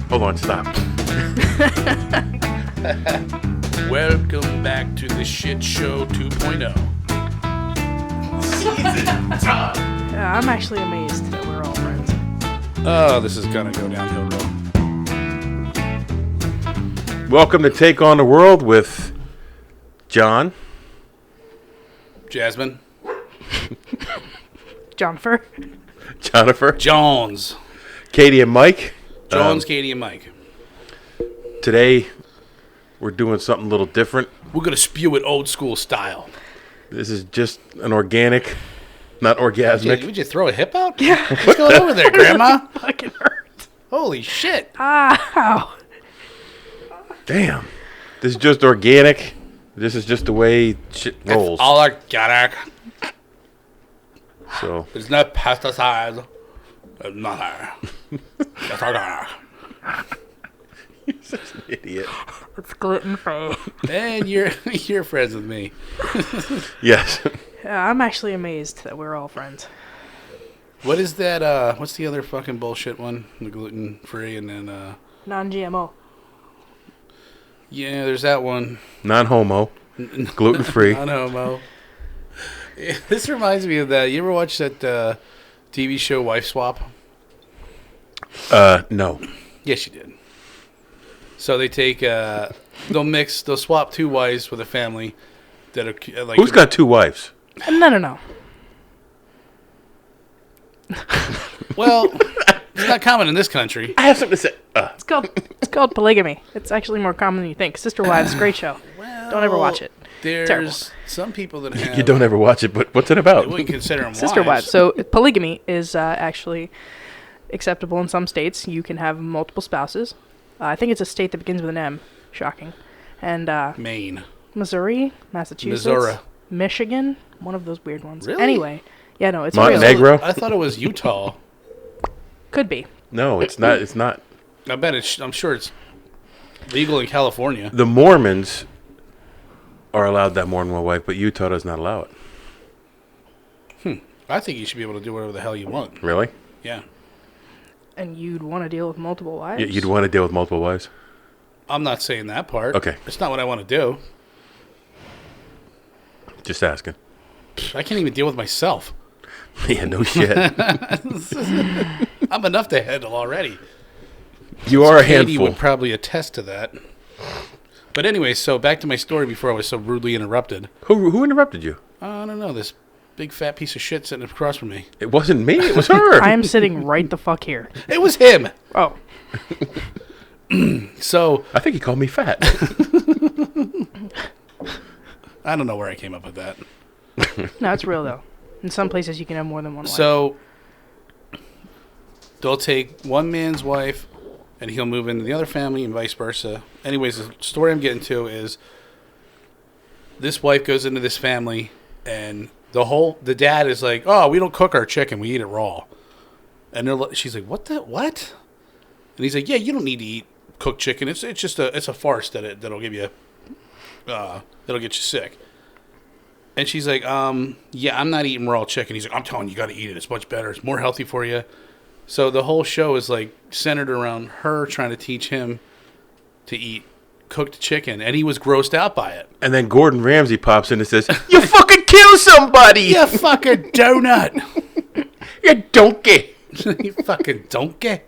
Hold on, stop. Welcome back to the Shit Show 2.0. Yeah, I'm actually amazed that we're all friends. Oh, this is gonna go downhill road. Welcome to Take on the World with John. Jasmine. Jonfer. Jonathan. Jones. Katie and Mike. Jones, Katie, and Mike. Today, we're doing something a little different. We're gonna spew it old school style. This is just an organic, not orgasmic. Would you throw a hip out? Yeah. What's going over there, Grandma? Fucking hurt. Holy shit. Ow. Damn. This is just organic. This is just the way shit rolls. It's all organic. So There's no pesticides. There's nothing. That's organic. you're such an idiot. It's gluten-free. And you're friends with me. Yes. Yeah, I'm actually amazed that we're all friends. What is that? What's the other fucking bullshit one? The gluten free and then Non-GMO. yeah, there's that one. Non-homo. Gluten-free. Non-homo. This reminds me of that. You ever watch that TV show Wife Swap? No. Yes, you did. So they take they'll swap two wives with a family that are like. Who's got two wives? No. Well, it's not common in this country. I have something to say. It's called polygamy. It's actually more common than you think. Sister Wives, great show. Well, Don't ever watch it. There's Terrible. some people that have. You don't ever watch it, but what's it about? I wouldn't consider them Sister Wives. So polygamy is actually acceptable in some states. You can have multiple spouses. I think it's a state that begins with an M. Shocking. And Maine. Missouri, Massachusetts, Missouri. Michigan, one of those weird ones. Really? Anyway, yeah, no, it's Montenegro? real. I thought it was Utah. Could be. No, it's not. It's not. I bet I'm sure it's legal in California. The Mormons are allowed to have more than one wife, but Utah does not allow it. I think you should be able to do whatever the hell you want. Really? Yeah. And you'd want to deal with multiple wives? You'd want to deal with multiple wives? I'm not saying that part. Okay. It's not what I want to do. Just asking. I can't even deal with myself. Yeah, no shit. I'm enough to handle already. You are a Katie handful. would probably attest to that. But anyway, so back to my story before I was so rudely interrupted. Who interrupted you? I don't know, this big fat piece of shit sitting across from me. It wasn't me. It was her. I am sitting right the fuck here. It was him. Oh. So I think he called me fat. I don't know where I came up with that. No, it's real, though. In some places, you can have more than one wife. So they'll take one man's wife, and he'll move into the other family, and vice versa. Anyways, the story I'm getting to is this wife goes into this family, and the dad is like, "Oh, we don't cook our chicken; we eat it raw." And she's like, "What? What?" And he's like, "Yeah, you don't need to eat cooked chicken. It's just a farce that'll give you that'll get you sick." And she's like, "Yeah, I'm not eating raw chicken." He's like, "I'm telling you, you got to eat it. It's much better. It's more healthy for you." So the whole show is like centered around her trying to teach him to eat cooked chicken, and he was grossed out by it. And then Gordon Ramsay pops in and says, "You fucking kill somebody! You fucking donut! You donkey!" You fucking donkey!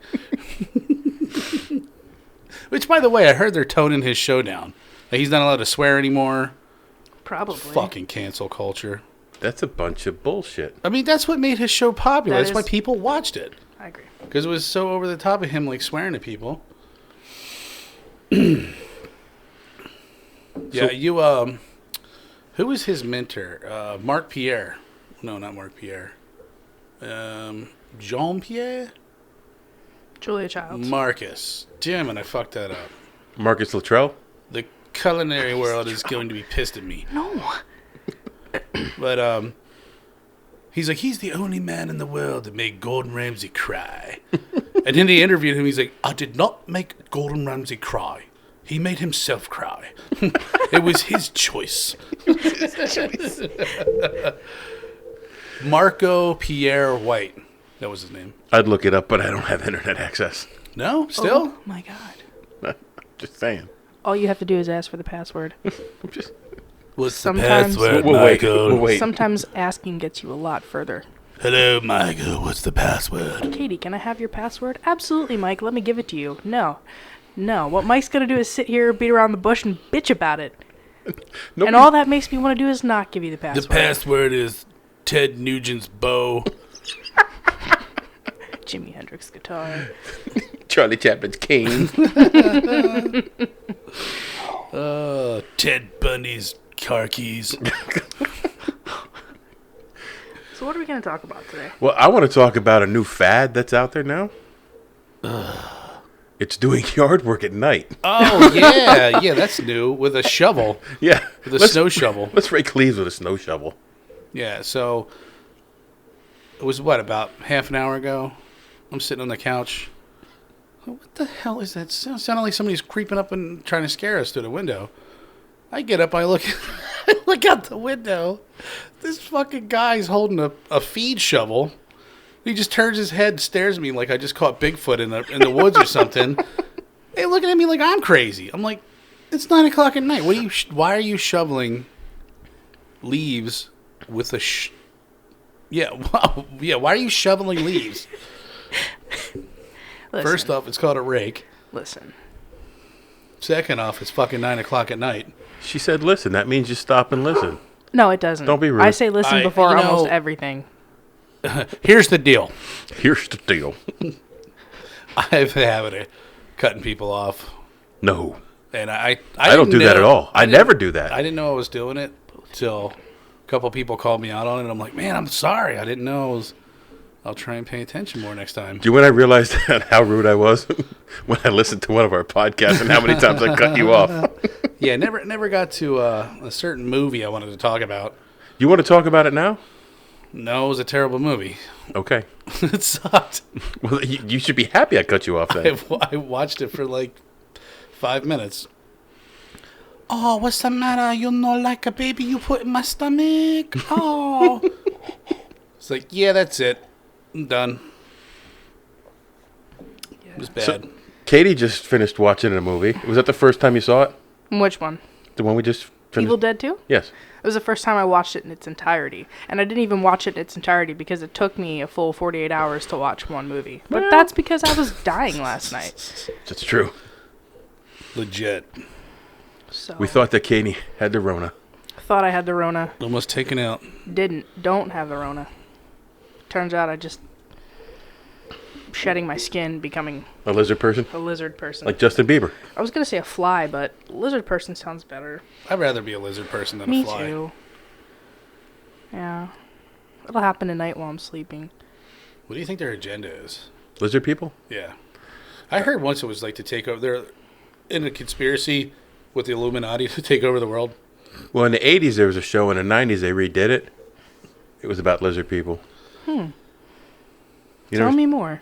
Which, by the way, I heard they're toning his show down. Like, he's not allowed to swear anymore. Probably. Fucking cancel culture. That's a bunch of bullshit. I mean, that's what made his show popular. That's why is- people watched it. I agree. Because it was so over the top of him, like, swearing at people. Yeah, who was his mentor? Mark Pierre. No, not Mark Pierre. Jean-Pierre? Julia Childs. Marcus. Damn it, I fucked that up. Marcus Luttrell? The culinary world is going to be pissed at me. No. But, he's like, he's the only man in the world that made Gordon Ramsay cry. And then they interviewed him. He's like, I did not make Gordon Ramsay cry. He made himself cry. It was his choice. Marco Pierre White. That was his name. I'd look it up, but I don't have internet access. No? Still? Oh my god. Just saying. All you have to do is ask for the password. Just, What's Sometimes- the password, we'll wait. Michael? We'll wait. Sometimes asking gets you a lot further. Hello, Michael. What's the password? Katie, can I have your password? Absolutely, Mike. Let me give it to you. No. What Mike's going to do is sit here, beat around the bush, and bitch about it. Nobody- And all that makes me want to do is not give you the password. The password is Ted Nugent's bow. Jimi Hendrix guitar. Charlie Chaplin's cane. Ted Bundy's car keys. So what are we going to talk about today? Well, I want to talk about a new fad that's out there now. It's doing yard work at night. Oh, yeah, that's new, with a shovel, Yeah. with a snow shovel. Let's rake leaves with a snow shovel. Yeah, so it was, about half an hour ago? I'm sitting on the couch. What the hell is that sound? It sounded like somebody's creeping up and trying to scare us through the window. I get up, I look, I look out the window. This fucking guy's holding a feed shovel. He just turns his head and stares at me like I just caught Bigfoot in the woods or something. Hey, looking at me like I'm crazy. I'm like, it's 9 o'clock at night. Why are you shoveling leaves with a yeah, wow, yeah, why are you shoveling leaves? Listen, First off, it's called a rake. listen. Second off, it's fucking 9 o'clock at night. She said, listen, that means just stop and listen. No, it doesn't. Don't be rude. I say listen before you know- almost everything. Here's the deal. Here's the deal. I have a habit of cutting people off. No. And I don't do didn't that at know- all. I never do that. I didn't know I was doing it till a couple people called me out on it. And I'm like, man, I'm sorry. I didn't know. I'll try and pay attention more next time. Do you when I realized how rude I was when I listened to one of our podcasts and how many times I cut you off? Yeah, never got to a certain movie I wanted to talk about. You want to talk about it now? No, it was a terrible movie. Okay. It sucked. Well, you should be happy I cut you off then. I watched it for like 5 minutes. Oh, what's the matter? You're not like a baby you put in my stomach. Oh. It's like, yeah, that's it. I'm done. It was bad. So, Katie just finished watching a movie. Was that the first time you saw it? Which one? The one we just finished? Evil Dead 2? Yes. It was the first time I watched it in its entirety. And I didn't even watch it in its entirety because it took me a full 48 hours to watch one movie. But that's because I was dying last night. That's true. Legit. So We thought that Katie had the Rona. thought I had the Rona. Almost taken out. Don't have the Rona. Turns out I just shedding my skin, becoming A lizard person? a lizard person. Like Justin Bieber. I was gonna say a fly, but lizard person sounds better. I'd rather be a lizard person than Me a fly. too. Yeah. It'll happen tonight while I'm sleeping. What do you think their agenda is? Lizard people? Yeah. I heard once it was like to take over. They're in a conspiracy with the Illuminati to take over the world. Well, in the 80s, there was a show. In the 90s, they redid it. It was about lizard people. You Tell never, me more.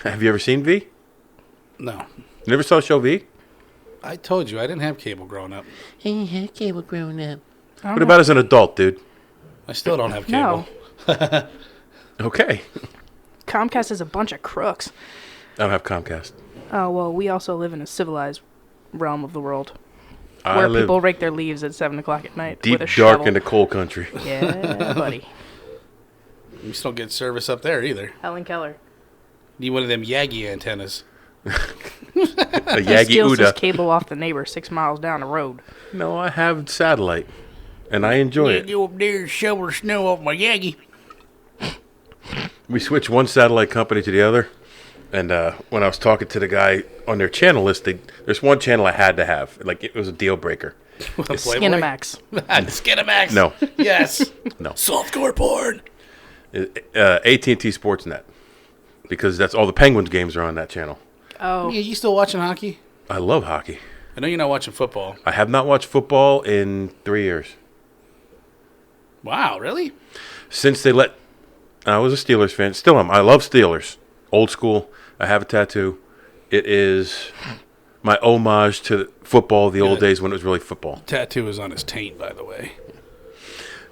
Have you ever seen V? No. You never saw the show V? I told you, I didn't have cable growing up. What about as an adult, dude? I still don't have cable. No. Okay. Comcast is a bunch of crooks. I don't have Comcast. Oh, well, we also live in a civilized realm of the world. I Where live people rake their leaves at 7 o'clock at night deep, with a dark shovel. in the coal country. Yeah, buddy. You still don't get service up there either. Helen Keller. Need one of them Yagi antennas. A He Yagi steals his Uda. cable off the neighbor 6 miles down the road. No, I have satellite. And I enjoy it. Go up there and shovel the snow off my Yagi. We switched one satellite company to the other. And when I was talking to the guy on their channel list, there's one channel I had to have. Like, it was a deal breaker. Skinamax. Skinamax. No. Yes. No. Softcore porn. AT&T Sportsnet. Because that's all the Penguins games are on that channel. Oh, Yeah, you still watching hockey? I love hockey. I know you're not watching football. I have not watched football in 3 years. Wow, really? Since they let... I was a Steelers fan. Still am. I love Steelers. Old school. I have a tattoo. It is my homage to football, the old days when it was really football. Tattoo is on his taint, by the way.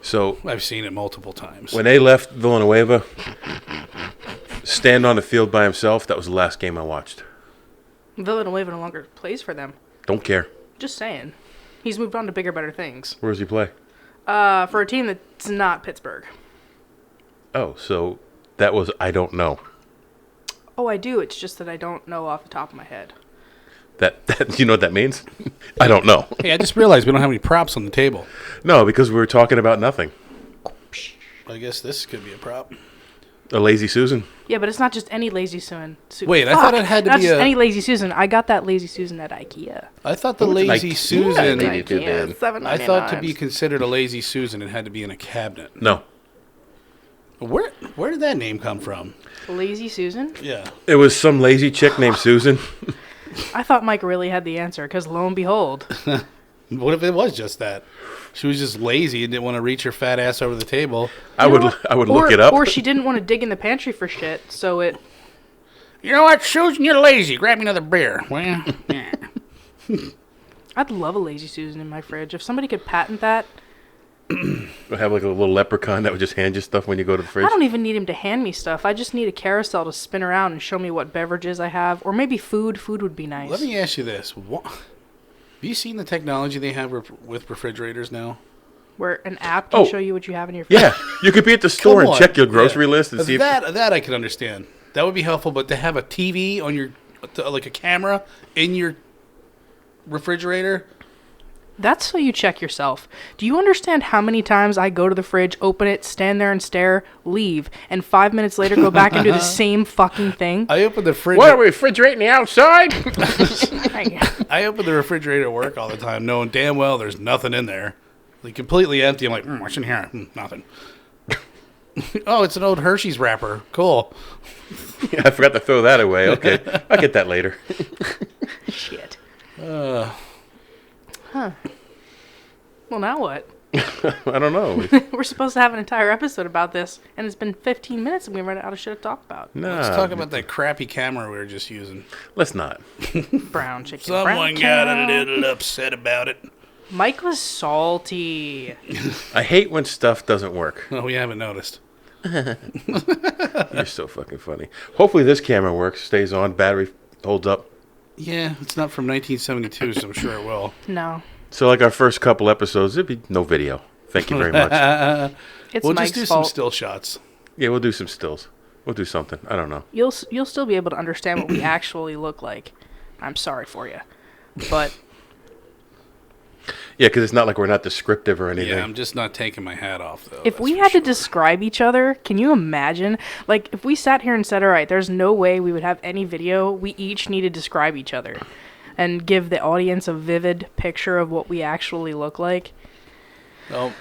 So I've seen it multiple times. when they left Villanueva, stand on the field by himself, that was the last game I watched. Villanueva no longer plays for them. Don't care. Just saying. He's moved on to bigger, better things. Where does he play? For a team that's not Pittsburgh. Oh, so that was I don't know. Oh, I do. It's just that I don't know off the top of my head. That you know what that means? I don't know. Hey, I just realized we don't have any props on the table. No, because we were talking about nothing. I guess this could be a prop. A lazy Susan. Yeah, but it's not just any Lazy Susan. Wait, I thought it had to not be just a... any Lazy Susan. I got that Lazy Susan at IKEA. I thought the Lazy IKEA? Susan... Maybe too bad. I thought to be considered a Lazy Susan, it had to be in a cabinet. No. Where did that name come from? Lazy Susan? Yeah. It was some lazy chick named Susan. I thought Mike really had the answer, because lo and behold. What if it was just that? She was just lazy and didn't want to reach her fat ass over the table. I would look it up. Or she didn't want to dig in the pantry for shit, so it... You know what, Susan? You're lazy. Grab me another beer. Well, yeah. I'd love a Lazy Susan in my fridge. If somebody could patent that... We'll have like a little leprechaun that would just hand you stuff when you go to the fridge. I don't even need him to hand me stuff. I just need a carousel to spin around and show me what beverages I have. Or maybe food. Food would be nice. Let me ask you this. Have you seen the technology they have with refrigerators now? Where an app can show you what you have in your fridge. Yeah, you could be at the store and check your grocery list and see if... That I can understand. That would be helpful, but to have a TV on your... like a camera in your refrigerator... That's so you check yourself. Do you understand how many times I go to the fridge, open it, stand there and stare, leave, and 5 minutes later go back and do the same fucking thing? I open the fridge. What, are we refrigerating the outside? I open the refrigerator at work all the time, knowing damn well there's nothing in there. Like completely empty. I'm like, what's in here? Nothing. Oh, it's an old Hershey's wrapper. Cool. Yeah, I forgot to throw that away. Okay, I'll get that later. Shit. Huh. Well, now what? I don't know. We're supposed to have an entire episode about this, and it's been 15 minutes and we ran out of shit to talk about. No, Let's talk about that crappy camera we were just using. Let's not. Brown chicken. Someone got a little upset about it. Mike was salty. I hate when stuff doesn't work. Oh, we haven't noticed. You're so fucking funny. Hopefully this camera works, stays on, battery holds up. Yeah, it's not from 1972, so I'm sure it will. No. So like our first couple episodes, it'd be no video. Thank you very much. We'll Mike's just do fault. some still shots. Yeah, we'll do some stills. We'll do something. I don't know. You'll still be able to understand what we actually look like. I'm sorry for you. But... Yeah, because it's not like we're not descriptive or anything. Yeah, I'm just not taking my hat off, though. if we had to describe each other, can you imagine? Like, if we sat here and said, all right, there's no way we would have any video, we each need to describe each other and give the audience a vivid picture of what we actually look like. Oh.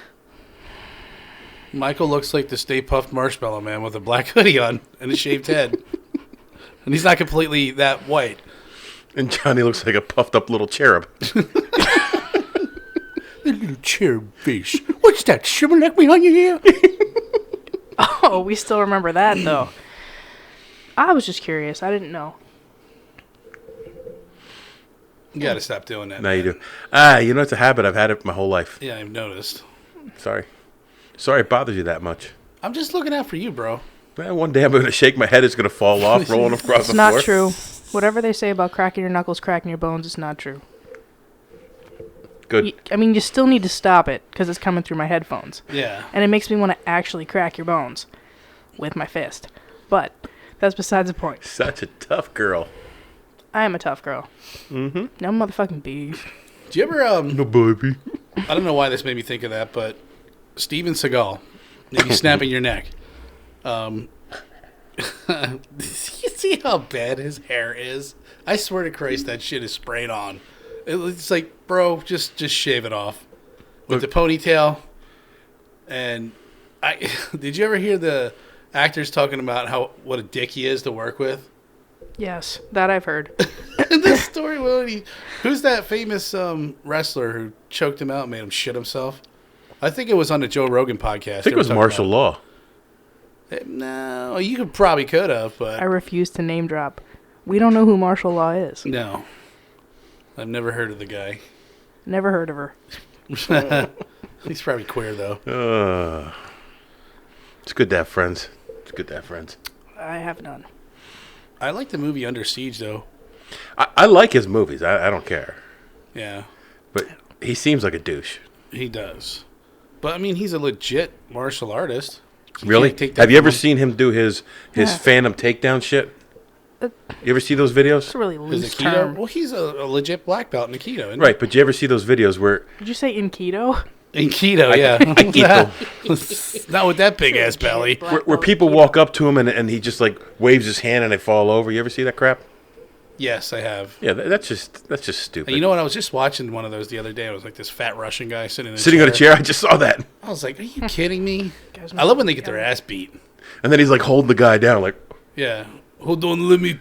Michael looks like the Stay Puft Marshmallow Man with a black hoodie on and a shaved head. And he's not completely that white. And Johnny looks like a puffed up little cherub. The little cherub fish. What's that, shivering behind your ear? Oh, we still remember that, though. I was just curious. I didn't know. You gotta stop doing that. Now you man. do. You know, it's a habit. I've had it my whole life. Yeah, I've noticed. Sorry it bothers you that much. I'm just looking out for you, bro. One day I'm going to shake my head. It's going to fall off, rolling across It's the not floor. true. Whatever they say about cracking your knuckles, cracking your bones, it's not true. Good. You still need to stop it because it's coming through my headphones. Yeah. And it makes me want to actually crack your bones with my fist. But that's besides the point. Such a tough girl. I am a tough girl. Mm-hmm. No motherfucking bees. Do you ever, No, baby. I don't know why this made me think of that, but Steven Seagal, maybe snapping your neck. You see how bad his hair is? I swear to Christ, that shit is sprayed on. It's like, bro, just shave it off with the ponytail. And did you ever hear the actors talking about what a dick he is to work with? Yes, that I've heard. This story, who's that famous wrestler who choked him out and made him shit himself? I think it was on the Joe Rogan podcast. I think it was martial law. No, you could have, but I refuse to name drop. We don't know who martial law is. no. I've never heard of the guy. Never heard of her. He's probably queer, though. It's good to have friends. It's good to have friends. I have none. I like the movie Under Siege, though. I like his movies. I don't care. Yeah. But he seems like a douche. He does. But, I mean, he's a legit martial artist. Really? Have you ever seen him do his Phantom takedown shit? You ever see those videos? It's a really loose Is it term. Keto? Well, he's a legit black belt in Aikido, isn't Right, but you ever see those videos where... Did you say in keto? he? In Keto, yeah. Aikido. Not with that big-ass belly. Where people walk up to him and he just like waves his hand and they fall over. You ever see that crap? Yes, I have. Yeah, that's just stupid. And you know what? I was just watching one of those the other day. It was like this fat Russian guy sitting on a chair. I just saw that. I was like, are you kidding me? I love when they get their ass beat. And then he's like holding the guy down like... Yeah. Hold on, let me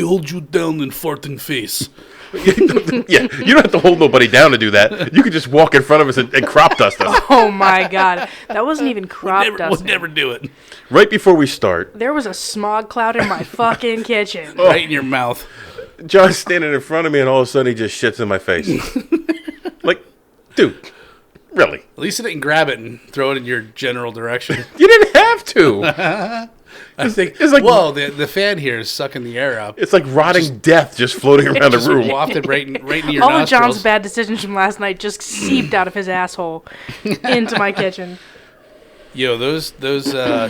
hold you down and fart in face. Yeah, you don't have to hold nobody down to do that. You could just walk in front of us and crop dust us. Oh my god, that wasn't even crop dusting. We'll never do it. Right before we start, There was a smog cloud in my fucking kitchen. Right in your mouth. John's standing in front of me and all of a sudden he just shits in my face. Like, dude, really? At least I didn't grab it and throw it in your general direction. You didn't have to. I think, it's like, whoa, the fan here is sucking the air up. It's like rotting death just floating around the room. Wafted right in your All nostrils. of John's bad decisions from last night just seeped out of his asshole into my kitchen. Yo, those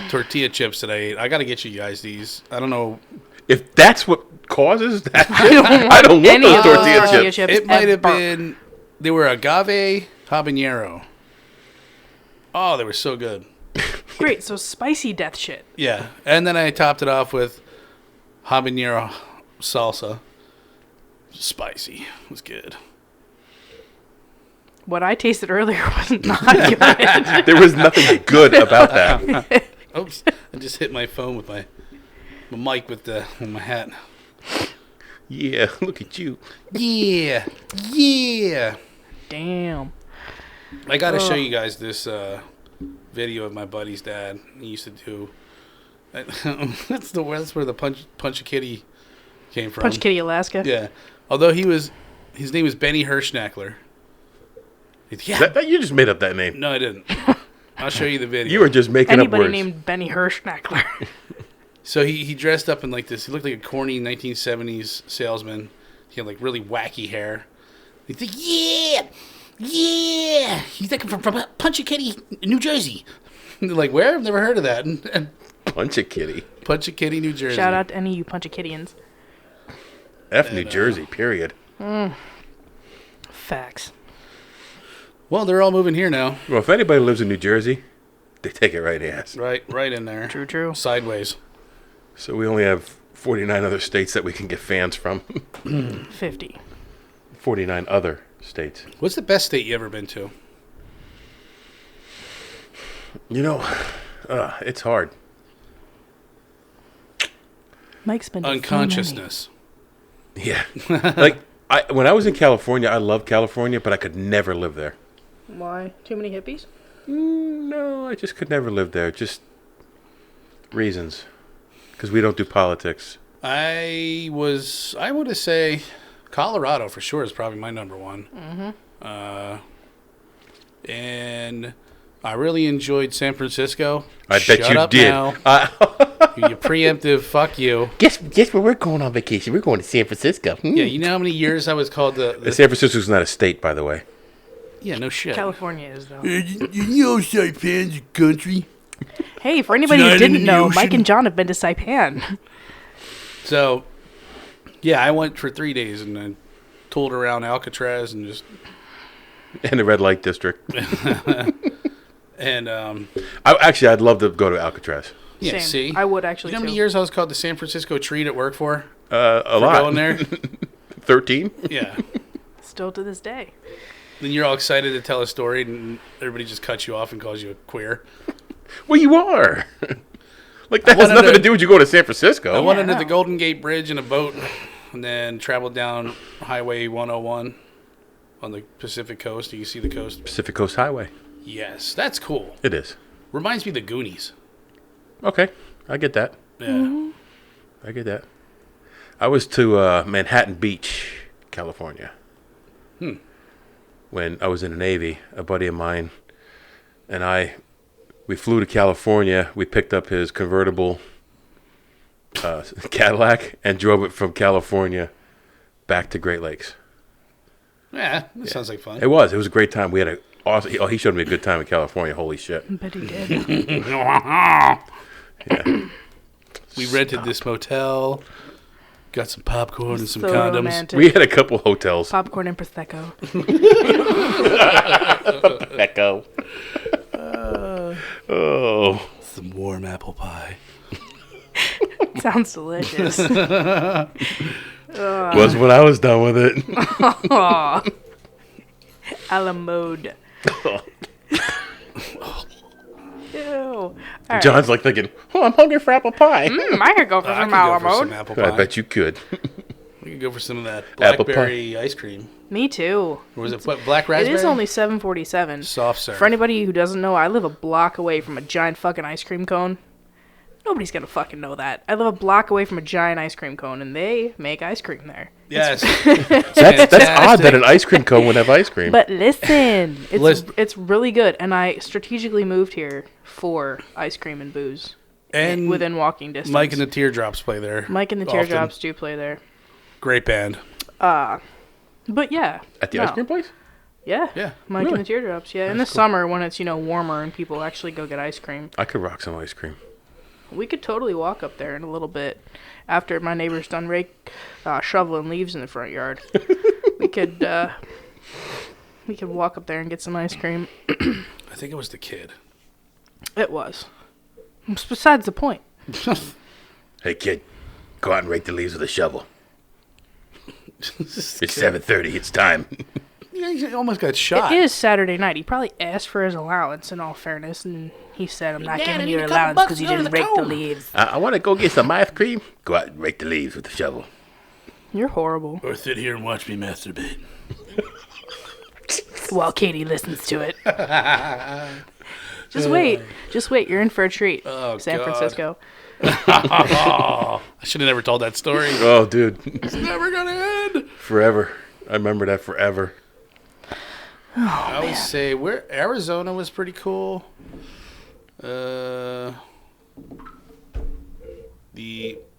tortilla chips that I ate, I got to get you guys these. I don't know. If that's what causes that, I don't want any those of those tortilla tortilla chips. chips. It might have ever. been, they were agave habanero. Oh, they were so good. Great, so spicy death shit. Yeah, and then I topped it off with habanero salsa. Spicy. It was good. What I tasted earlier was not good. There was nothing good about that. Oops. I just hit my phone with my mic with my hat. Yeah, look at you. Yeah. Damn. I got to show you guys this video of my buddy's dad. He used to do. That's where the punch a kitty came from. Punch Kitty, Alaska. Yeah. Although his name was Benny Hirschnackler. Yeah. That you just made up that name. No, I didn't. I'll show you the video. You were just making Anybody up words. named Benny Hirschnackler. So he dressed up in like this. He looked like a corny 1970s salesman. He had like really wacky hair. He's like, yeah. He's like from Punch a Kitty, New Jersey. And they're like, where? I've never heard of that. And Punch a kitty. Punch a Kitty, New Jersey. Shout out to any of you Punch a Kittyans. New Jersey, period. Facts. Well, they're all moving here now. Well, if anybody lives in New Jersey, they take it right ass. Right in there. True. Sideways. So we only have 49 other states that we can get fans from. 50. 49 other states. What's the best state you ever been to? You know, it's hard. Mike's been to so Unconsciousness. Yeah. Like, when I was in California, I loved California, but I could never live there. many. Why? Too many hippies? No, I just could never live there. Just reasons. Because we don't do politics. I would say Colorado for sure is probably my number one. Mm-hmm. And I really enjoyed San Francisco. I bet you up did. Now. You preemptive, fuck you. Guess where we're going on vacation? We're going to San Francisco. Yeah, you know how many years I was called the San Francisco's not a state, by the way. Yeah, no shit. California is, though. You know Saipan's a country. Hey, for anybody who It's not in didn't the know, ocean. Mike and John have been to Saipan. So, yeah, I went for 3 days and I toured around Alcatraz and just... And the red light district. And, I'd love to go to Alcatraz. yeah, Same. see? I would actually, You know how many too. years I was called the San Francisco treat at work for? A For lot. going there? 13? Yeah. Still to this day. Then you're all excited to tell a story and everybody just cuts you off and calls you a queer. Well, you are. Like, that I has wanted nothing to- to do with you going to San Francisco. I went under no. the Golden Gate Bridge in a boat and then traveled down Highway 101 on the Pacific Coast. You can see the coast. Pacific Coast Highway. Yes, that's cool. It is. Reminds me of the Goonies. Okay. I get that. Yeah. I get that. I was to Manhattan Beach, California. When I was in the Navy, a buddy of mine and we flew to California. We picked up his convertible Cadillac and drove it from California back to Great Lakes. Yeah, that sounds like fun. It was a great time. We had a awesome. Oh, he showed me a good time in California. Holy shit! But he did. Yeah. We rented this motel, got some popcorn and some So condoms. romantic. We had a couple hotels. Popcorn and prosecco. Echo. Oh. Some warm apple pie. Sounds delicious. Was when I was done with it. Aw. A la mode. Ew. All right. John's like thinking, "Oh, I'm hungry for apple pie." I could go for I some could a go la for some mode. apple pie. I bet you could. We could go for some of that Apple pie. blackberry ice cream. Me too. Or was it what, black It raspberry? is only $7.47. Soft serve. For anybody who doesn't know, I live a block away from a giant fucking ice cream cone. Nobody's gonna fucking know that. I live a block away from a giant ice cream cone, and they make ice cream there. Yes. That's odd that an ice cream cone would have ice cream. But listen, it's really good, and I strategically moved here for ice cream and booze. And within walking distance. Mike and the Teardrops play there. Mike and the often. Teardrops do play there. Great band. But yeah. At the no. ice cream place? Yeah. Yeah. Mike Really? and the Teardrops. Yeah. In the summer when it's, warmer and people actually go get ice cream. I could rock some ice cream. We could totally walk up there in a little bit after my neighbor's done shoveling leaves in the front yard. we could walk up there and get some ice cream. I think it was the kid. It was. It's besides the point. Hey kid, go out and rake the leaves with a shovel. It's 7:30. It's time. Yeah, he almost got shot. It is Saturday night. He probably asked for his allowance, in all fairness, and he said, "I'm not giving you your allowance because you didn't rake the leaves." I want to go get some ice cream. Go out and rake the leaves with the shovel. You're horrible. Or sit here and watch me masturbate. While Katie listens to it. Just wait. You're in for a treat. Oh, San God. Francisco. I should have never told that story. Oh, dude. It's never gonna end. Forever. I remember that forever. I always say Arizona was pretty cool. The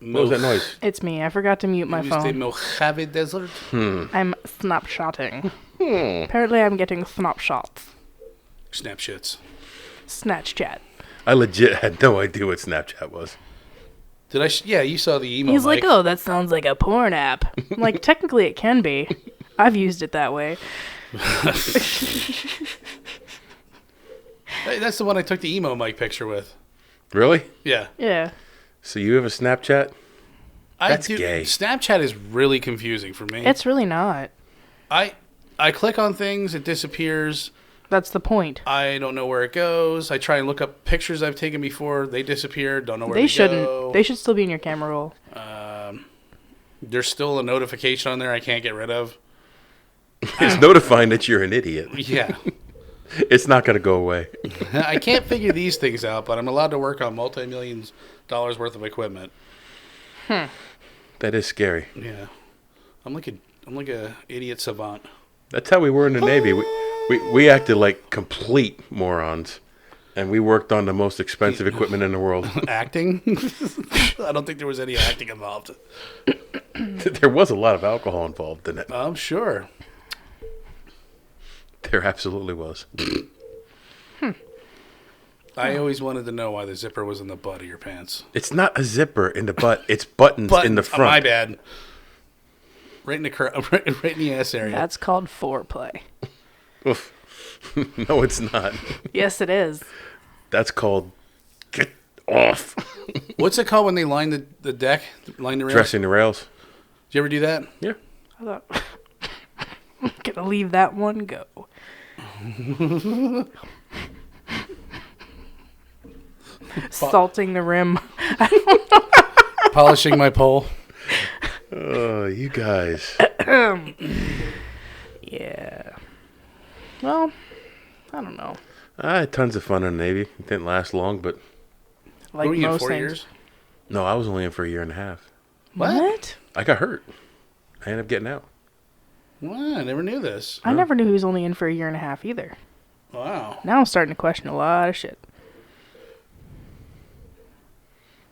What was that noise? It's me. I forgot to mute my The phone. Mojave Desert. I'm snapshotting. Apparently, I'm getting snapshots. Snapshots. Snatch chat. I legit had no idea what Snapchat was. Did I? Yeah, you saw the email. He's Mike. like, "Oh, that sounds like a porn app." I'm like, technically, it can be. I've used it that way. Hey, that's the one I took the emo Mike picture with. Really? Yeah. Yeah. So you have a Snapchat? That's gay. Snapchat is really confusing for me. It's really not. I click on things, it disappears. That's the point. I don't know where it goes. I try and look up pictures I've taken before. They disappear. Don't know where They they shouldn't. go. They should still be in your camera roll. There's still a notification on there I can't get rid of. It's notifying that you're an idiot. Yeah. It's not going to go away. I can't figure these things out, but I'm allowed to work on multi-millions dollars worth of equipment. That is scary. Yeah. I'm like a idiot savant. That's how we were in the Navy. We acted like complete morons. And we worked on the most expensive equipment in the world. Acting? I don't think there was any acting involved. There was a lot of alcohol involved in it. I'm sure. There absolutely was. I always wanted to know why the zipper was in the butt of your pants. It's not a zipper in the butt. It's buttons in the front. My bad. Right in the right in the ass area. That's called foreplay. Oof. No, it's not. Yes, it is. That's called get off. What's it called when they line the deck, line the rails? Dressing the rails. Did you ever do that? Yeah. I thought, I'm gonna leave that one go. Salting the rim. Polishing my pole. Oh, you guys. Yeah. Well, I don't know. I had tons of fun in the Navy. It didn't last long, but Like Were you in most 4 things. years? no, I was only in for a year and a half. What? I got hurt. I ended up getting out. Wow, I never knew this. I never knew he was only in for a year and a half either. Wow. Now I'm starting to question a lot of shit.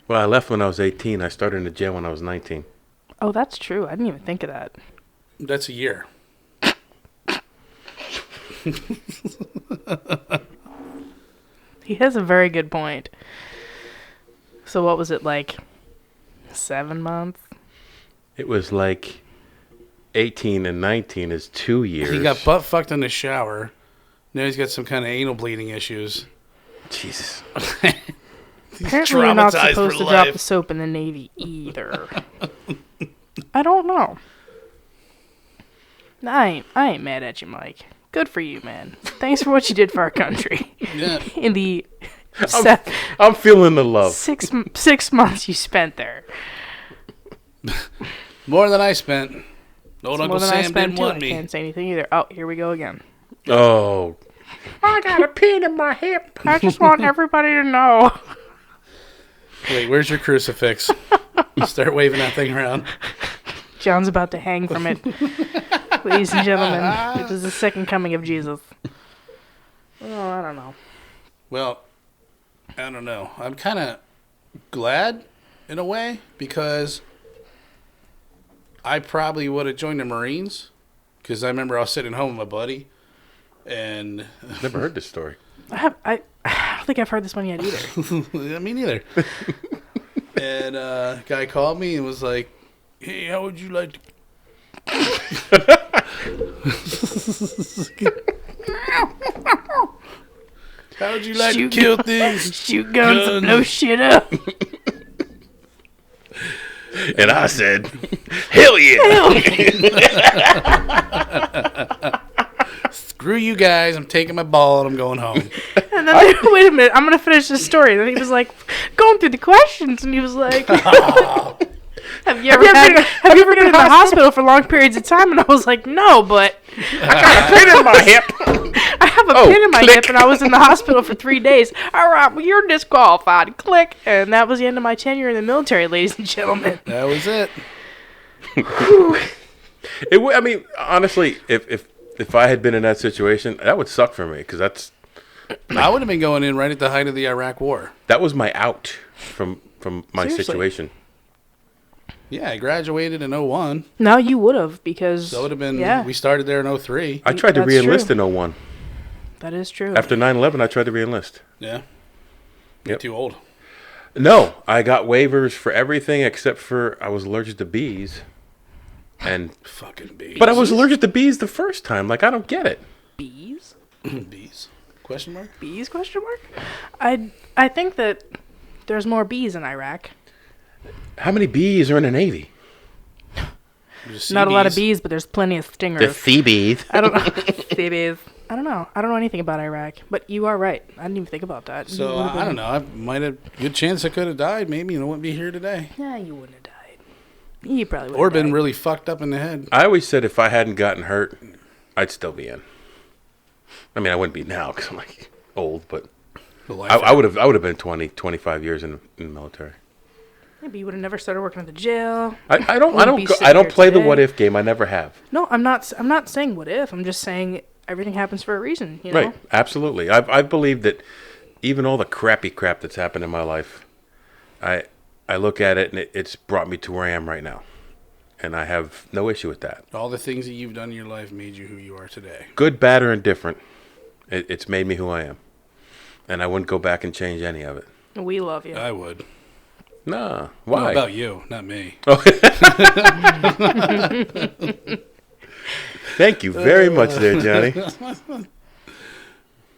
Well, I left when I was 18. I started in the jail when I was 19. Oh, that's true. I didn't even think of that. That's a year. He has a very good point. So what was it, like 7 months? It was like 18 and 19 is 2 years. He got butt fucked in the shower. Now he's got some kind of anal bleeding issues. Jesus. Apparently you're not supposed to drop the soap in the Navy either. I don't know. I ain't mad at you, Mike. Good for you, man. Thanks for what you did for our country. Yeah. In the I'm feeling the love. 6 months you spent there. More than I spent. Old It's Uncle more than I Sam spent didn't too. want I me. can't say anything either. Oh, here we go again. Oh. I got a pin in my hip. I just want everybody to know. Wait, where's your crucifix? Start waving that thing around. John's about to hang from it. Ladies and gentlemen, it is the second coming of Jesus. Oh, I don't know. Well, I don't know. I'm kind of glad in a way because I probably would have joined the Marines because I remember I was sitting home with my buddy and Never heard this story. I don't think I've heard this one yet either. me neither. And a guy called me and was like, "Hey, how would you like to?" How would you like to kill things? Shoot guns and blow shit up. And I said, hell yeah. Screw you guys. I'm taking my ball and I'm going home. And then, wait a minute, I'm going to finish this story. And then he was like, going through the questions, and he was like, have you ever been in the hospital for long periods of time? And I was like, no, but I got a pin in my hip. I have a pin in my hip, and I was in the hospital for 3 days. All right, well, you're disqualified. Click. And that was the end of my tenure in the military, ladies and gentlemen. That was it. I mean, honestly, if I had been in that situation, that would suck for me because I would have been going in right at the height of the Iraq War. that was my out from my Seriously. situation. Yeah, I graduated in 01. No, you would have, because... So it would have been... Yeah. We started there in 03. I tried to That's re-enlist true. in 01. That is true. After 9/11, I tried to re-enlist. Yeah. You're Yep. too old. No, I got waivers for everything except for I was allergic to bees. And Fucking bees. but I was allergic to bees the first time. Like, I don't get it. Bees? Bees? Question mark? Bees, question mark? I think that there's more bees in Iraq. How many bees are in the Navy? Just Not a lot of CBs. bees, but there's plenty of The stingers. sea bees. I don't know. Sea bees. I don't know. I don't know anything about Iraq, but you are right. I didn't even think about that. You So, would've I been- don't know. I might have... Good chance I could have died, maybe, and I wouldn't be here today. Yeah, you wouldn't have died. You probably would Or have been died. really fucked up in the head. I always said if I hadn't gotten hurt, I'd still be in. I mean, I wouldn't be now because I'm like old, but The life I would have been 20, 25 years in the military. Maybe you would have never started working at the jail. I don't Wouldn't be sitting I don't here play the today. what if game. I never have. No, I'm not saying what if. I'm just saying everything happens for a reason. You know. Right, absolutely. I believe that even all the crappy crap that's happened in my life, I look at it and it's brought me to where I am right now, and I have no issue with that. All the things that you've done in your life made you who you are today. Good, bad, or indifferent, it's made me who I am, and I wouldn't go back and change any of it. We love you. I would. Nah, Well, why? about you, not me. Thank you very much there, Johnny.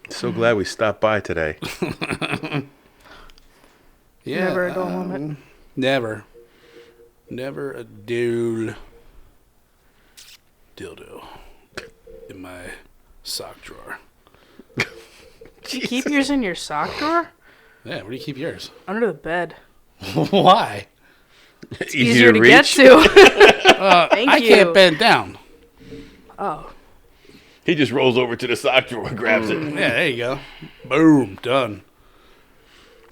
So glad we stopped by today. Yeah, Never a dull moment. Never. Never a dildo in my sock drawer. Do you keep yours in your sock drawer? Yeah, where do you keep yours? Under the bed. Why? Easier to get to. Thank I you. can't bend down. Oh. He just rolls over to the sock drawer and grabs it. Yeah, there you go. Boom, done.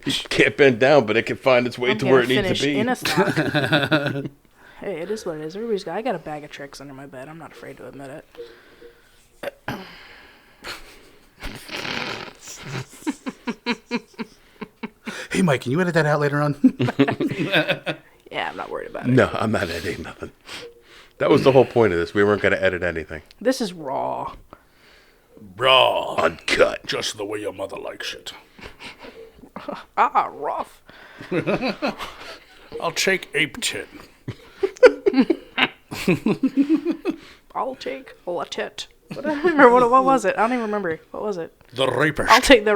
He can't bend down, but it can find its way I'm to where gonna it needs to finish be. in a sock. Hey, it is what it is. Everybody's got. I got a bag of tricks under my bed. I'm not afraid to admit it. Hey, Mike, can you edit that out later on? Yeah, I'm not worried about it. No, I'm not editing nothing. That was the whole point of this. We weren't going to edit anything. This is raw. Raw. Uncut. Just the way your mother likes it. Rough. I'll take ape tit. I'll take a tit. What was it? I don't even remember. What was it? The rapist. I'll take the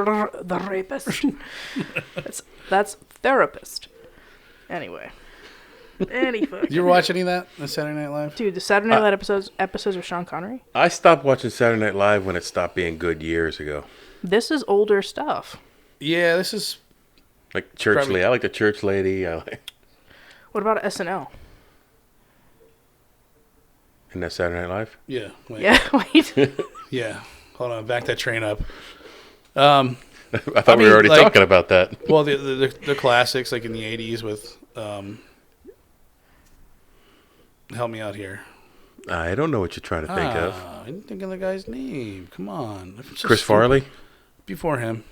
rapist. that's therapist. Anyway. Any fucking. Did you ever watch any of that? The Saturday Night Live? Dude, the Saturday Night Live episodes with Sean Connery? I stopped watching Saturday Night Live when it stopped being good years ago. This is older stuff. Yeah, this is... Like Church Lady. I like the Church Lady. What about SNL? In that Saturday Night Live? Yeah. Wait. Yeah, wait. Yeah. Hold on. Back that train up. I thought we were already talking about that. Well, the classics, like in the 80s with... help me out here. I don't know what you're trying to think of. I didn't think of the guy's name. Come on. Chris Farley? Before him.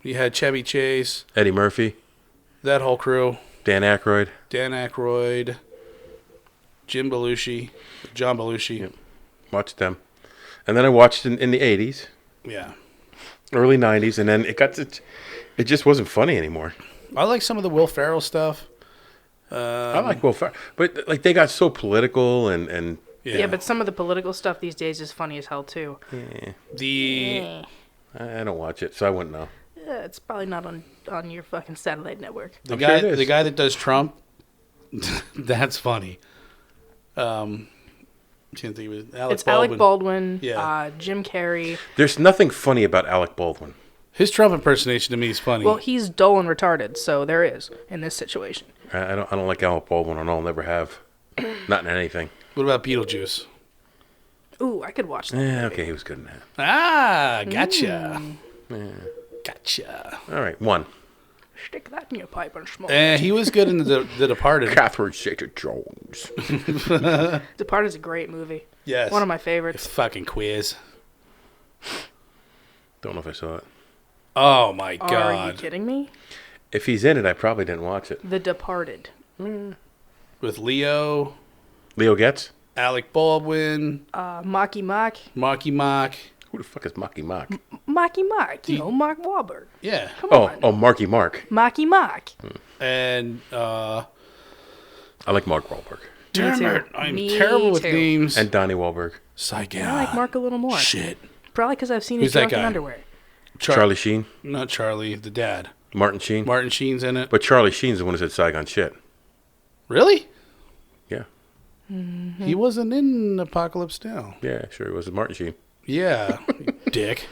You had Chevy Chase. Eddie Murphy? That whole crew. Dan Aykroyd? Dan Aykroyd. John Belushi. Yep. Watched them. And then I watched in the 80s. Yeah. Early 90s. And then it just wasn't funny anymore. I like some of the Will Ferrell stuff. I like Will Ferrell. But like they got so political and yeah, but some of the political stuff these days is funny as hell, too. Yeah. I don't watch it, so I wouldn't know. Yeah, it's probably not on your fucking satellite network. The guy that does Trump, that's funny. Can't think it was Alec Baldwin. Alec Baldwin, Yeah. Jim Carrey. There's nothing funny about Alec Baldwin. His Trump impersonation to me is funny. Well, he's dull and retarded, so there is in this situation. I don't like Alec Baldwin, and I'll never have. Not in anything. What about Beetlejuice? Ooh, I could watch that. Yeah, okay, he was good in that. Ah, gotcha. Yeah. Gotcha. All right, one. Stick that in your pipe and smoke. He was good in the Departed. Catherine Zeta-Jones. Departed's a great movie. Yes. One of my It's favorites. fucking quiz. Don't know if I saw it. Oh my god. Are you kidding me? If he's in it, I probably didn't watch it. The Departed. With Leo, Leo Getz? Alec Baldwin, Marky Mark. Marky Mark. Who the fuck is Marky Mark? Marky Mark. You know, Mark Wahlberg. Yeah. Come on. Oh, Marky Mark. Marky Mark. And I like Mark Wahlberg. damn too. it, I'm Me terrible with too. names. And Donnie Wahlberg. Saigon. I like Mark a little more. Shit. Probably because I've seen Who's his that drunken guy? underwear. Charlie Sheen. Not Charlie, the dad. Martin Sheen. Martin Sheen's in it. But Charlie Sheen's the one who said Saigon shit. Really? Yeah. He wasn't in Apocalypse Now. Yeah, sure it was Martin Sheen. Yeah. Dick.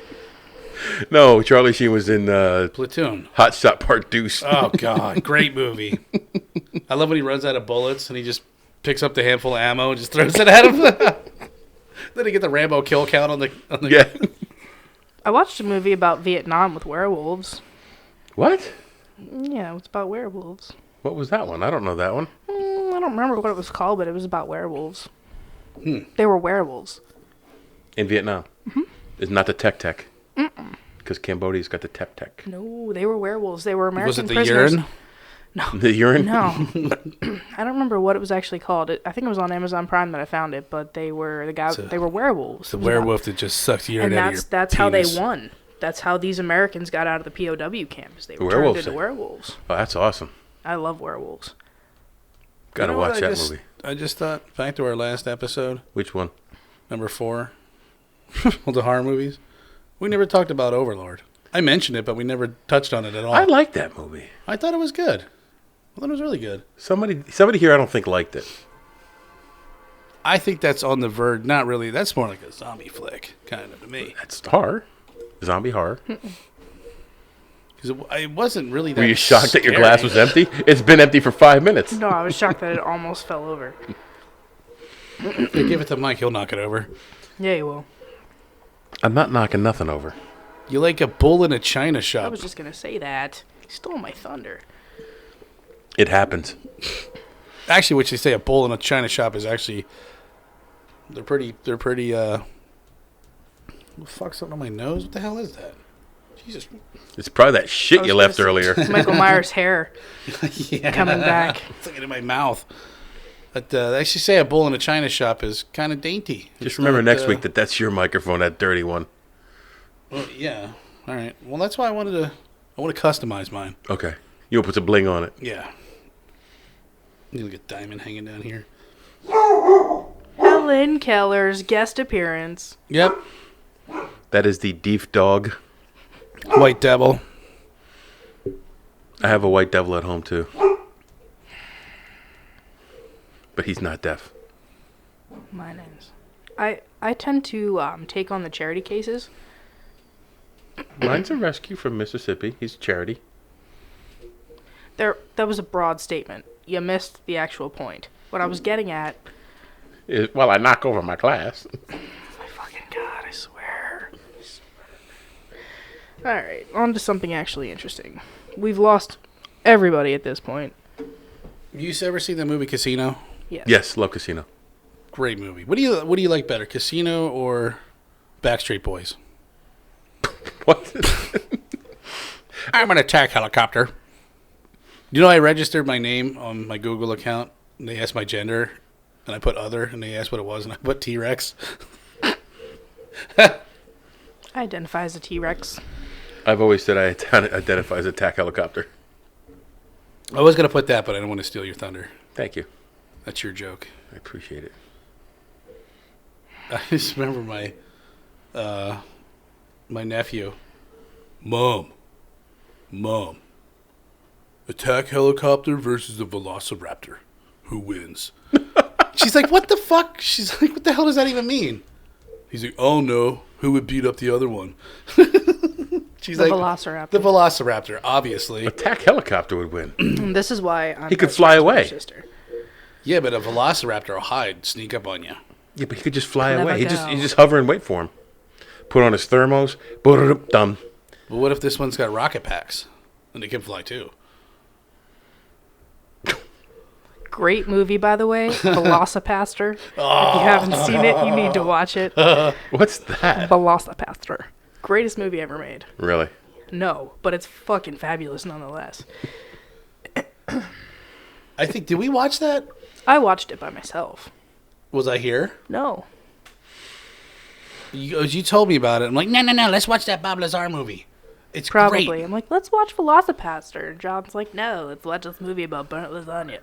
No, Charlie Sheen was in Platoon. Hot Shot Part Deuce. Oh, God. Great movie. I love when he runs out of bullets and he just picks up the handful of ammo and just throws it at him. Then he get the Rambo kill count on the Yeah. I watched a movie about Vietnam with werewolves. What? Yeah, it's about werewolves. What was that one? I don't know that one. I don't remember what it was called, but it was about werewolves. They were werewolves. In Vietnam. Mm-hmm. It's not the Tech. Because Cambodia's got the Tech. No, they were werewolves. They were American Was it the prisoners. urine? The urine? No. I don't remember what it was actually called. I think it was on Amazon Prime that I found it, but they were they were werewolves. It's a werewolf that just sucks urine And out of your that's how they penis. won. That's how these Americans got out of the POW camps. They were werewolves turned into thing. werewolves. Oh, that's awesome. I love werewolves. Gotta You know what watch that movie. I just thought, back to our last episode, Which one? number 4, well, the horror movies. We never talked about Overlord. I mentioned it, but we never touched on it at all. I like that movie. I thought it was good. I thought it was really good. Somebody here I don't think liked it. I think that's on the verge. Not really. That's more like a zombie flick, kind of, to me. That's horror. Zombie horror. Because it wasn't really that Were you shocked that your scary. glass was empty? It's been empty for 5 minutes. No, I was shocked that it almost fell over. If you give it to Mike, he'll knock it over. Yeah, you will. I'm not knocking nothing over. You like a bull in a china I shop. was just going to say that. You stole my thunder. It happens. Actually, what you say, a bull in a china shop is actually... They're pretty, what the fuck's up on my nose? What the hell is that? Jesus. It's probably that shit you left earlier. Michael Myers' hair Yeah. coming back. It's like in my mouth. But they actually say a bull in a china shop is kind of dainty. Just It's remember not, next week that's your microphone, that dirty one. Well, yeah. All right. Well, that's why I want to customize mine. Okay. You'll put some bling on it. Yeah. You look at diamond hanging down here. Helen Keller's guest appearance. Yep. That is the deaf dog. White devil. I have a white devil at home, too. But he's not deaf. Mine is. I tend to take on the charity cases. Mine's a rescue from Mississippi. He's charity. That was a broad statement. You missed the actual point. What I was getting at... Well, I knock over my class. My fucking God, I swear. Alright, on to something actually interesting. We've lost everybody at this point. You ever seen the movie Casino? Yes. Yes, love Casino. Great movie. What do you like better, Casino or Backstreet Boys? What? I'm an attack helicopter. You know, I registered my name on my Google account, and they asked my gender, and I put other, and they asked what it was, and I put T-Rex. I identify as a T-Rex. I've always said I identify as attack helicopter. I was going to put that, but I don't want to steal your thunder. Thank you. That's your joke. I appreciate it. I just remember my nephew. Mom. Attack helicopter versus a velociraptor. Who wins? She's like, what the fuck? She's like, what the hell does that even mean? He's like, oh no. Who would beat up the other one? She's The like, Velociraptor. The Velociraptor, obviously. Attack helicopter would win. And this is why I'm He could best fly friends with away. your sister. Yeah, but a Velociraptor will hide, sneak up on you. Yeah, but he could just fly Never away. He go. just hover and wait for him. Put on his thermos. Dum. But what if this one's got rocket packs? And they can fly too. Great movie, by the way. Velocipaster. If you haven't seen it, you need to watch it. What's that? Velocipaster. Greatest movie ever made. Really? No, but it's fucking fabulous nonetheless. I think, did we watch that? I watched it by myself. Was I here? No. You told me about it. I'm like, no, let's watch that Bob Lazar movie. It's Probably. great. I'm like, let's watch Velocipaster. And John's like, no, let's watch this movie about burnt lasagna.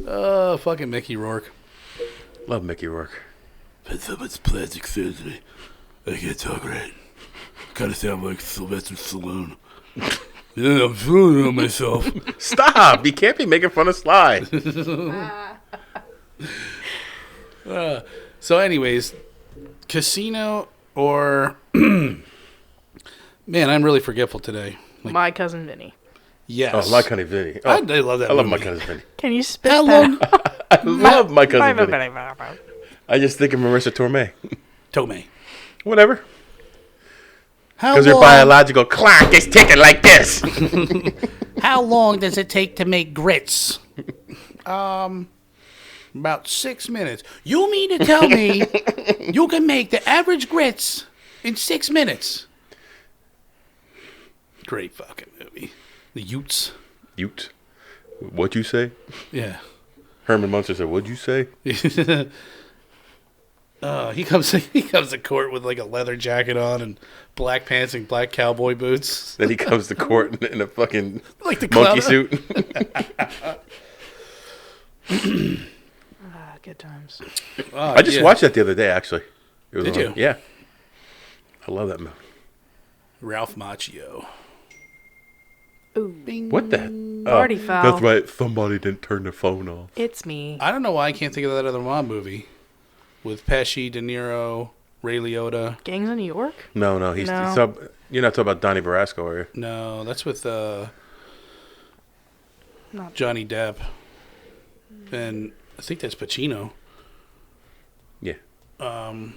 Oh, fucking Mickey Rourke. Love Mickey Rourke. It's plastic surgery. I can't talk right. Kind of sound like Sylvester Stallone. Yeah, I'm feeling it on myself. Stop! You can't be making fun of Sly. So anyways, Casino or... Man, I'm really forgetful today. Like, My Cousin Vinny. yes. Oh, My Cousin Vinny. Oh, I love that I love movie. My Cousin Vinny. Can you spit How that long... I love My Cousin Vinny. out? I just think of Marissa Tomei. Tomei. Whatever. How Because her long, biological clock is ticking like this. how long does it take to make grits? About 6 minutes. You mean to tell me you can make the average grits in 6 minutes? Great fucking movie. The Utes. Ute. What'd you say? Yeah. Herman Munster said, what'd you say? He comes to court with like a leather jacket on and black pants and black cowboy boots. Then he comes to court in a fucking Like the monkey clown. suit. Good times. I just watched that the other day, actually. It was Did on- you? Yeah. I love that movie. Ralph Macchio. Ooh. What the? Party foul. That's right. Somebody didn't turn their phone off. It's me. I don't know why I can't think of that other mob movie with Pesci, De Niro, Ray Liotta. Gangs of New York? No. No. You're not talking about Donnie Brasco, are you? No, that's with Not Johnny Depp. And I think that's Pacino. Yeah. Oh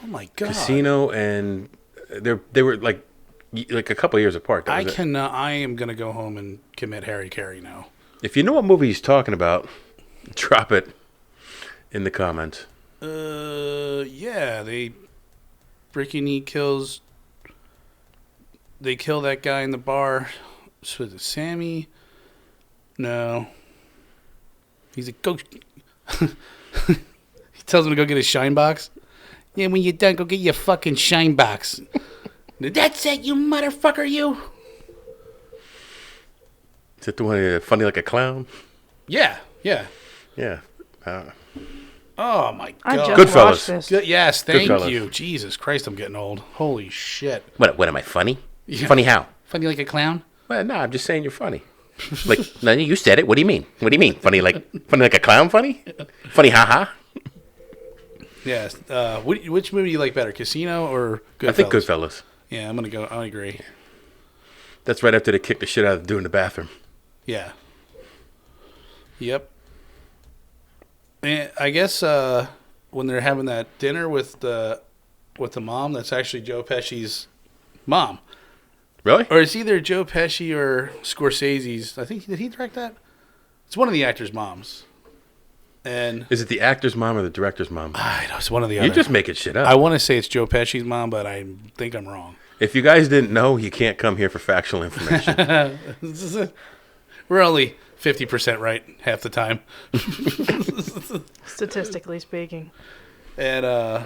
my god. Casino and they were like a couple years apart. That was it. I am gonna go home and commit Harry Carey now. If you know what movie he's talking about, drop it in the comments. Yeah, they Brickany kills. They kill that guy in the bar. So is it Sammy? No. He's a go. He tells him to go get his shine box. Yeah, when you're done, go get your fucking shine box. That's it, you motherfucker, you. Is it the one funny like a clown? Yeah, yeah. Yeah. Oh my I god. just Goodfellas. watched this. Good, yes, thank Goodfellas. you. Jesus Christ, I'm getting old. Holy shit. What am I, funny? Yeah. Funny how? Funny like a clown? Well, no, I'm just saying you're funny. Like, no, you said it. What do you mean? What do you mean? Funny like a clown funny? Funny haha? Yes. Which movie do you like better, Casino or Goodfellas? I think Goodfellas. Yeah, I'm gonna go. I agree. That's right after they kicked the shit out of the dude in the bathroom. Yeah. Yep. And I guess when they're having that dinner with the mom, that's actually Joe Pesci's mom. Really? Or it's either Joe Pesci or Scorsese's. I think, did he direct that? It's one of the actors' moms. And Is it the actor's mom or the director's mom? I know it's one of the other. You're just making shit up. I want to say it's Joe Pesci's mom, but I think I'm wrong. If you guys didn't know, you can't come here for factual information. We're only 50% right half the time. Statistically speaking. And yeah,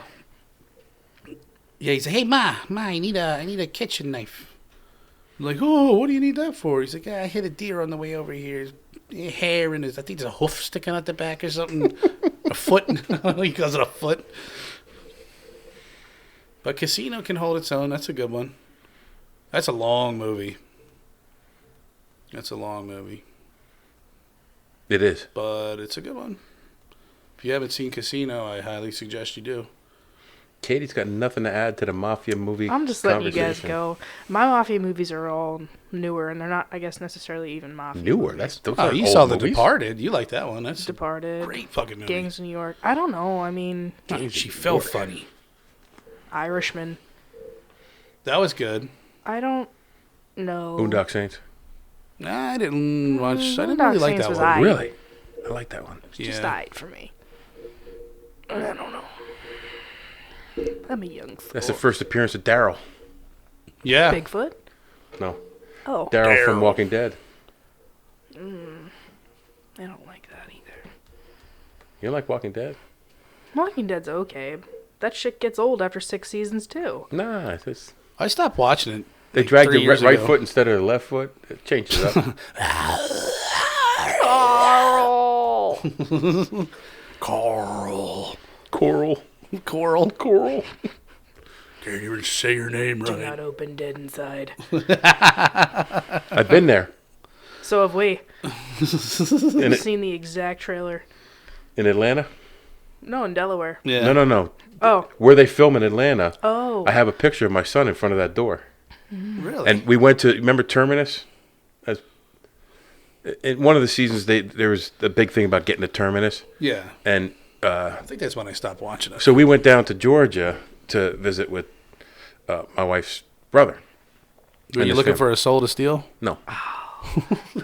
he said, "Hey, Ma, I need a kitchen knife." I'm like, "Oh, what do you need that for?" He's like, "Yeah, I hit a deer on the way over here. His hair and his, I think there's a hoof sticking out the back or something, a foot." He calls it a foot. But Casino can hold its own. That's a good one. That's a long movie. It is. But it's a good one. If you haven't seen Casino, I highly suggest you do. Katie's got nothing to add to the mafia movie. I'm just letting you guys conversation. go. My mafia movies are all newer, and they're not, I guess, necessarily even mafia. Newer. movies. Those Oh, are you old saw The movies. Departed. You like that one. That's Departed, a great fucking movie. Gangs of New York. I don't know. I mean, Dude, she felt funny. Irishman. That was good. I don't know. Boondock Saints. Nah, I didn't watch. I didn't Boondock really like Saints that was one. aight. Really? I like that one. It's just died for me. I don't know. I'm a young fool. That's the first appearance of Daryl. Yeah. Bigfoot? No. Oh. Daryl from Daryl. Walking Dead. I don't like that either. You like Walking Dead? Walking Dead's okay. That shit gets old after 6 seasons, too. Nah. It's, I stopped watching it. they like dragged 3 the years right ago. foot instead of the left foot. It changes it up. Carl! Carl. Coral. Coral. Coral. Can't even say your name Do right. not open Dead Inside. I've been there. So have we. In, We've seen the exact trailer. in Atlanta? No, in Delaware. Yeah. No. Oh. Where they film in Atlanta, Oh. I have a picture of my son in front of that door. Really? And we went to, remember Terminus? As, in one of the seasons, there was a big thing about getting to Terminus. yeah. And I think that's when I stopped watching it. so we went down to Georgia to visit with my wife's brother. Were you his looking family. for a soul to steal? No.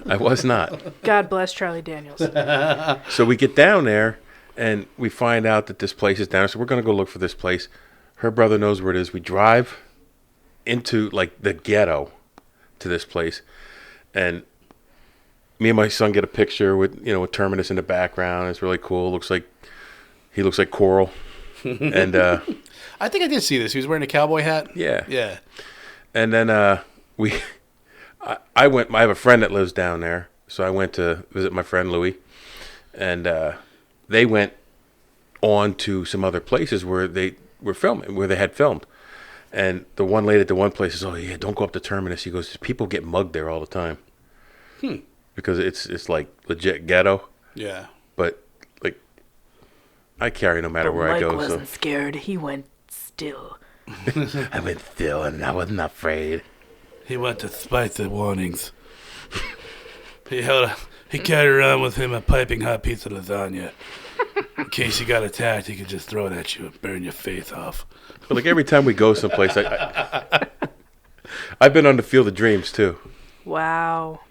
I was not. God bless Charlie Daniels. So we get down there, and we find out that this place is down. So we're going to go look for this place. Her brother knows where it is. We drive into, like, the ghetto to this place. And me and my son get a picture with, with Terminus in the background. It's really cool. He looks like Coral. And, I think I did see this. He was wearing a cowboy hat. yeah. Yeah. And then I have a friend that lives down there, so I went to visit my friend Louis, and they went on to some other places where they were filming, where they had filmed. And the one lady at the one place says, "Oh yeah, don't go up to Terminus." He goes, "People get mugged there all the time, because it's like legit ghetto." Yeah. But like, I carry no matter But where Mike I go. wasn't So scared. He went still. I went still, and I wasn't afraid. He went despite the warnings. He carried around with him a piping hot piece of lasagna. In case he got attacked, he could just throw it at you and burn your face off. But like every time we go someplace, I've been on the Field of Dreams too. Wow.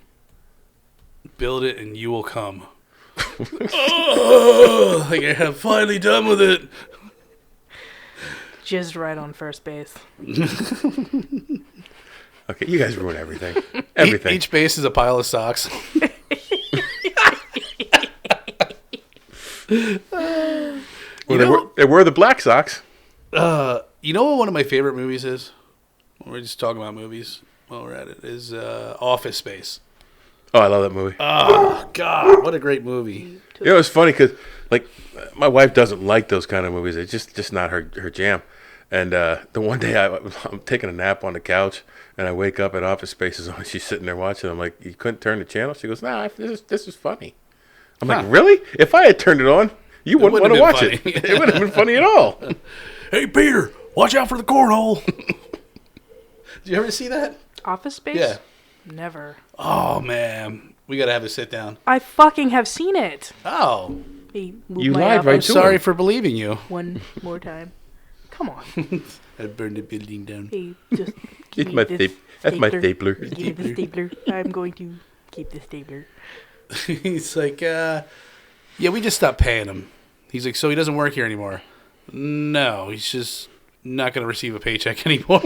Build it and you will come. Oh, like I'm finally done with it. jizzed right on first base. Okay, you guys ruin everything. Everything. Each base is a pile of socks. Well, they were the Black Sox. You know what one of my favorite movies is? We're just talking about movies while we're at it. Is Office Space. Oh, I love that movie. Oh God, what a great movie! You know, it's funny because, like, my wife doesn't like those kind of movies. It's just not her jam. And the one day I'm taking a nap on the couch, and I wake up at Office Spaces on. She's sitting there watching. I'm like, you couldn't turn the channel? She goes, nah, this is funny. I'm like, really? If I had turned it on, you wouldn't want to watch it. It wouldn't have been funny at all. Hey, Peter, watch out for the cornhole. Did you ever see that? Office Space? Yeah. Never. Oh, man. We got to have a sit down. I fucking have seen it. Oh. Hey, move You my lied outfit right I'm to sorry him. for believing you. one more time. Come on. I burned the building down. Hey, just It's give me my this that's my stapler. Give me the stapler. I'm going to keep the stapler. He's like, yeah, we just stopped paying him. He's like, so he doesn't work here anymore. No, he's just not going to receive a paycheck anymore.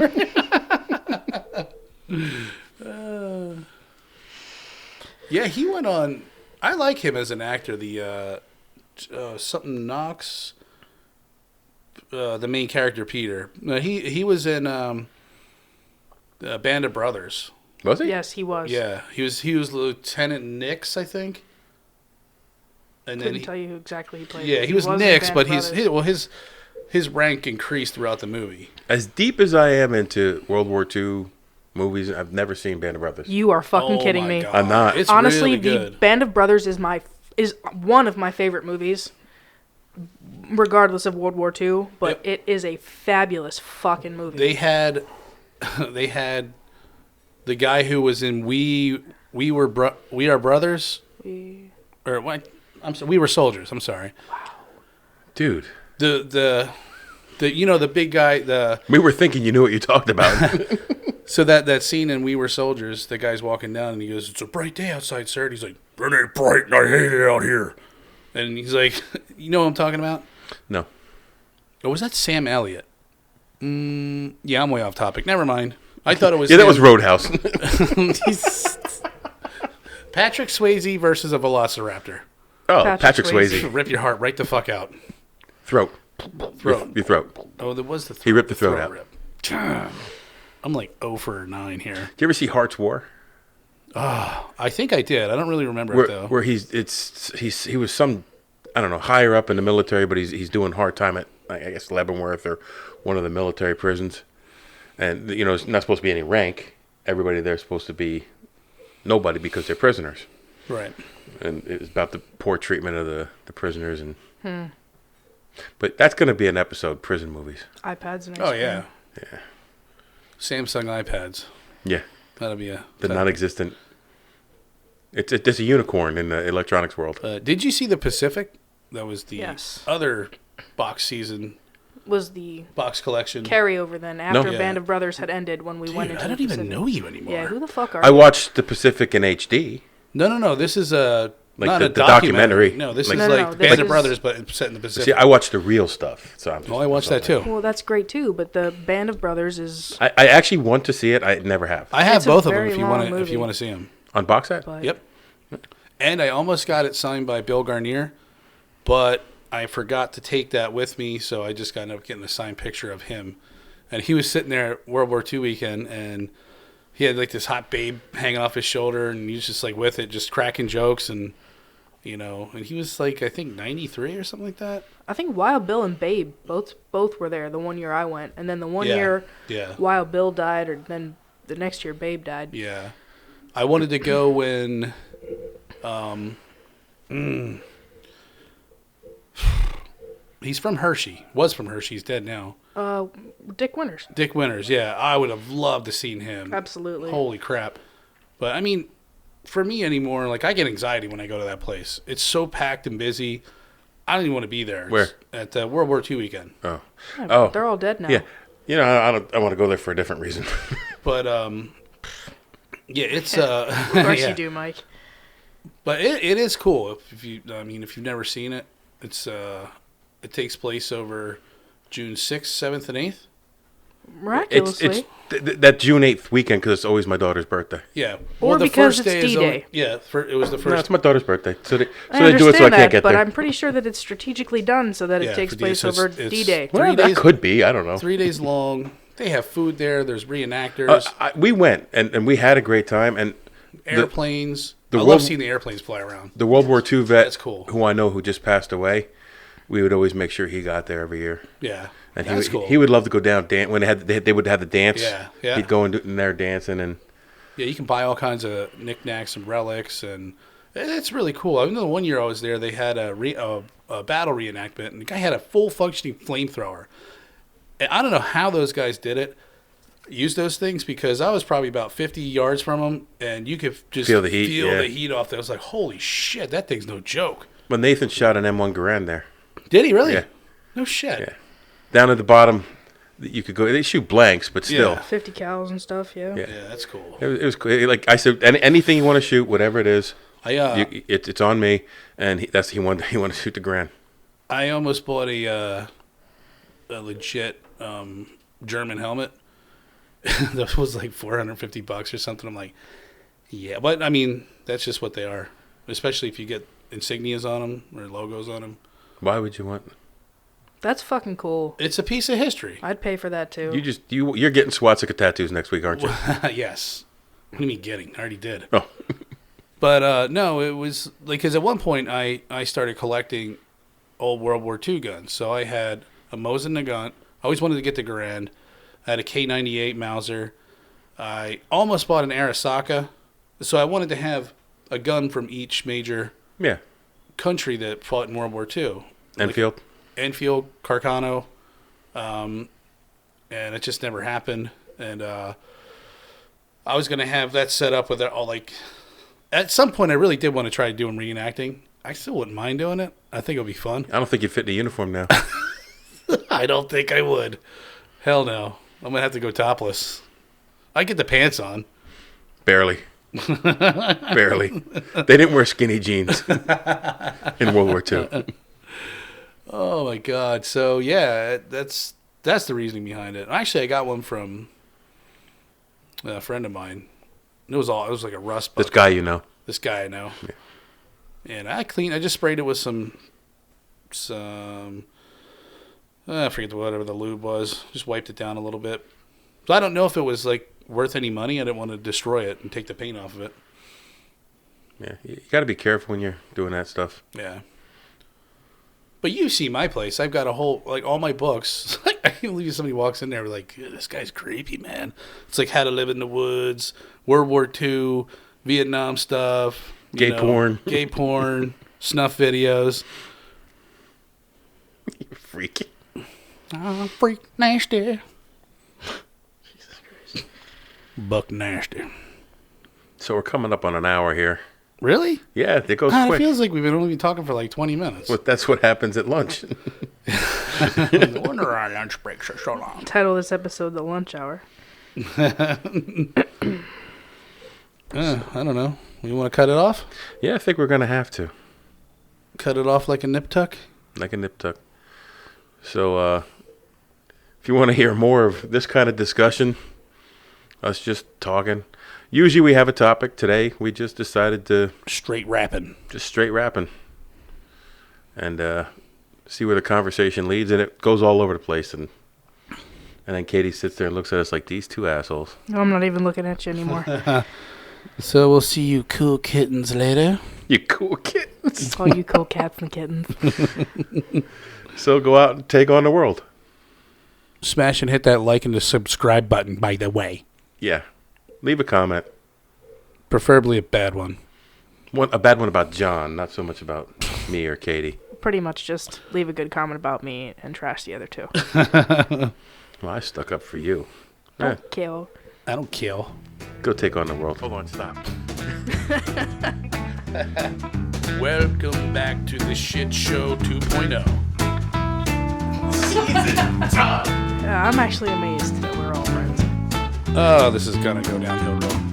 Yeah, he went on. I like him as an actor. The something Knox, the main character Peter. He was in Band of Brothers. Was he? Yes, he was. Yeah, he was Lieutenant Nix, I think. And Couldn't then tell you who exactly he played. yeah, he was in Nix, Band but of Brothers. his rank increased throughout the movie. As deep as I am into World War II movies, I've never seen Band of Brothers. You are fucking Oh kidding my me. God. I'm not. It's Honestly, really the good. Band of Brothers is one of my favorite movies, regardless of World War II. But Yep. it is a fabulous fucking movie. They had the guy who was in We Are Brothers, or what? I'm sorry, We Were Soldiers. I'm sorry. Dude, The the big guy, we were thinking you knew what you talked about. so that scene in We Were Soldiers, the guy's walking down and he goes, "It's a bright day outside, sir." And he's like, "It ain't bright and I hate it out here." And he's like, "You know what I'm talking about?" No. Oh, was that Sam Elliott? Yeah, I'm way off topic. Never mind. I thought it was Yeah, that him. was Roadhouse. Patrick Swayze versus a Velociraptor. Oh, Patrick Patrick Swayze. Swayze. Rip your heart right the fuck out. Throat. Throat. Your throat. Oh, there was the throat. He ripped the throat out. Rip. I'm like 0 for 9 here. Did you ever see Heart's War? I think I did. I don't really remember it, though. Where he was some, I don't know, higher up in the military, but he's doing hard time at, I guess, Leavenworth or one of the military prisons. And, you know, it's not supposed to be any rank. Everybody there's supposed to be nobody because they're prisoners. Right. And it's about the poor treatment of the prisoners. And But that's going to be an episode, prison movies. iPads and ice Oh, cream. yeah. Yeah. Samsung iPads. Yeah. That'll be a... The non-existent. It's a unicorn in the electronics world. Did you see The Pacific? That was the Yes. other box season, Was the box collection. carryover then after Yeah. Band of Brothers had ended when we went Dude, into I don't the even Pacific. know you anymore. Yeah, who the fuck are I you? watched the Pacific in HD. No. This is a... Like not the a documentary. No, this Like- is No, like no, this Band of is- Brothers, but it's set in the Pacific. See, I watched the real stuff. So I'm just, I watched that too. Well, that's great too, but the Band of Brothers is... I actually want to see it. I never have. I have It's a both of them very if you long want to. If you movie. want to see them. On box set? But Yep. And I almost got it signed by Bill Garnier, but I forgot to take that with me, so I just ended up getting a signed picture of him. And he was sitting there at World War II weekend, and he had like this hot babe hanging off his shoulder, and he was just like with it, just cracking jokes, and you know, and he was like I think 93 or something like that. I think Wild Bill and Babe both were there the one year I went, and then the one year Yeah. Wild Bill died, or then the next year Babe died. Yeah. I wanted to go when he's from Hershey. Was from Hershey. He's dead now. Dick Winters. Dick Winters. Yeah, I would have loved to seen him. Absolutely. Holy crap. But I mean, for me anymore, like I get anxiety when I go to that place. It's so packed and busy. I don't even want to be there. Where? At World War II weekend. Oh. Yeah, Oh. they're all dead now. Yeah. You know, I want to go there for a different reason. But yeah, it's Of course yeah. you do, Mike. But it is cool if you've never seen it. It's it takes place over June 6th, 7th, and 8th. Miraculously. It's that June 8th weekend because it's always my daughter's birthday. Yeah. Or because it's D-Day. It was the first. No, it's my daughter's birthday. So they I do it so I can't get but there. I'm pretty sure that it's strategically done so that it takes for place D-Day, so over it's D-Day. Well, 3 that days. could be. I don't know. 3 days long. They have food there. There's reenactors, We went, and we had a great time. And airplanes. the I world- love seeing the airplanes fly around. the World War II vet That's cool. who I know who just passed away, we would always make sure he got there every year. Yeah. And That's cool. he would love to go down when they would have the dance. Yeah, yeah. He'd go in there dancing and Yeah, you can buy all kinds of knickknacks and relics, and it's really cool. I know the one year I was there, they had a battle reenactment, and the guy had a full functioning flamethrower. And I don't know how those guys did it, use those things, because I was probably about 50 yards from them, and you could just Feel the heat, yeah. the heat off there. I was like, holy shit, that thing's no joke. But Nathan shot an M1 Garand there. Did he really? Yeah. No shit. Yeah. Down at the bottom, you could go. They shoot blanks, but still. Yeah. 50 cals and stuff, yeah. Yeah, that's cool. It was cool. Like I said, anything you want to shoot, whatever it is, it's on me. And he wanted to shoot the Garand. I almost bought a legit German helmet. That was like $450 or something. I'm like, yeah, but I mean, that's just what they are. Especially if you get insignias on them or logos on them. Why would you want? That's fucking cool. It's a piece of history. I'd pay for that too. You're getting swastika tattoos next week, aren't you? Yes. What do you mean getting? I already did. Oh. But no, it was like, because at one point I started collecting old World War II guns. So I had a Mosin Nagant. I always wanted to get the Garand. I had a K98 Mauser. I almost bought an Arasaka. So I wanted to have a gun from each major country that fought in World War II. Enfield? Enfield, Carcano. And it just never happened. And I was going to have that set up with all like... At some point, I really did want to try doing reenacting. I still wouldn't mind doing it. I think it would be fun. I don't think you'd fit in a uniform now. I don't think I would. Hell no. I'm going to have to go topless. I get the pants on. Barely. Barely. They didn't wear skinny jeans in World War II. Oh, my God. So, yeah, that's the reasoning behind it. Actually, I got one from a friend of mine. It was like a rust bucket. This guy you know. This guy I know. Yeah. And I just sprayed it with some I forget whatever the lube was. Just wiped it down a little bit. So I don't know if it was like worth any money. I didn't want to destroy it and take the paint off of it. Yeah, you got to be careful when you're doing that stuff. Yeah. But you see my place. I've got a whole, like, all my books. I can't believe somebody walks in there like, this guy's creepy, man. It's like How to Live in the Woods, World War II, Vietnam stuff. Gay porn, snuff videos. You freak. Oh, freak nasty. Jesus Christ. Buck nasty. So we're coming up on an hour here. Really? Yeah, it goes It quick. feels like we've been only talking for like 20 minutes. Well, that's what happens at lunch. No wonder our lunch breaks are so long. Title this episode The Lunch Hour. I don't know. You want to cut it off? Yeah, I think we're going to have to. Cut it off like a nip tuck? Like a nip tuck. So, if you want to hear more of this kind of discussion, us just talking. Usually we have a topic. Today we just decided to... Straight rapping. Just straight rapping. And see where the conversation leads. And it goes all over the place. And then Katie sits there and looks at us like, these two assholes. No, I'm not even looking at you anymore. So we'll see you cool kittens later. You cool kittens. All you cool cats and kittens. So go out and take on the world. Smash and hit that like and the subscribe button, by the way. Yeah. Leave a comment. Preferably a bad one. A bad one about John, not so much about me or Katie. Pretty much just leave a good comment about me and trash the other two. Well, I stuck up for you. Don't kill. I don't kill. Go take on the world. Hold on, stop. Welcome back to the Shit Show 2.0. Yeah, I'm actually amazed that we're all friends. Oh, this is gonna go downhill real